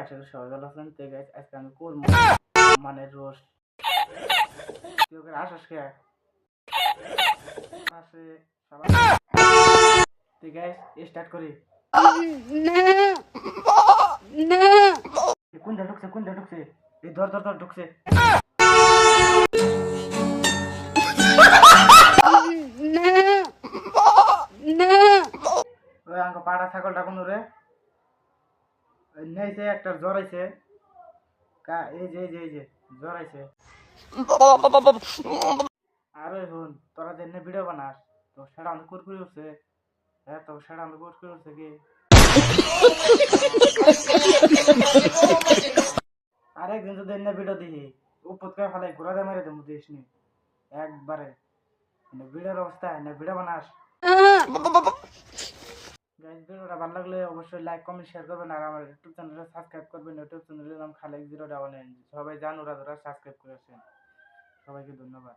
আশা করি সবাই ভালো আছেন। তো গাইস আজকে আমি করবো মানে রোস্ট। তুই ওকে আসাস কে আসে সবাই। তো গাইস স্টার্ট করি। কোন ঢুকছে এই ধর ঢুকছে। ওই আঙ্ক পাড়া ছাগলটা কোন রে নেইছে একটা জ্বর আইছে এই যে জ্বর আইছে। আর ওই শুন তোরা যে ভিডিও বানাস তো সেটা আমাদের কুরকুরি উঠছে। হ্যাঁ তো সেটা আমাদের কুরকুরি উঠছে কি আরেকদিন যদি ভিডিও দেখি উপর করে ফেলাই ঘোরা দিয়ে মেরে দেবো দিস নি একবারে ভিডিওর অবস্থা না ভিডিও বানাস। গাইস ভিডিওটা ভালো লাগলে অবশ্যই লাইক কমেন্ট শেয়ার করবেন আর আমার ইউটিউব চ্যানেলটা সাবস্ক্রাইব করবেন। ইউটিউব চ্যানেলের নাম খালেক 011। সবাই জান ওরা সাবস্ক্রাইব করেছেন। সবাইকে ধন্যবাদ।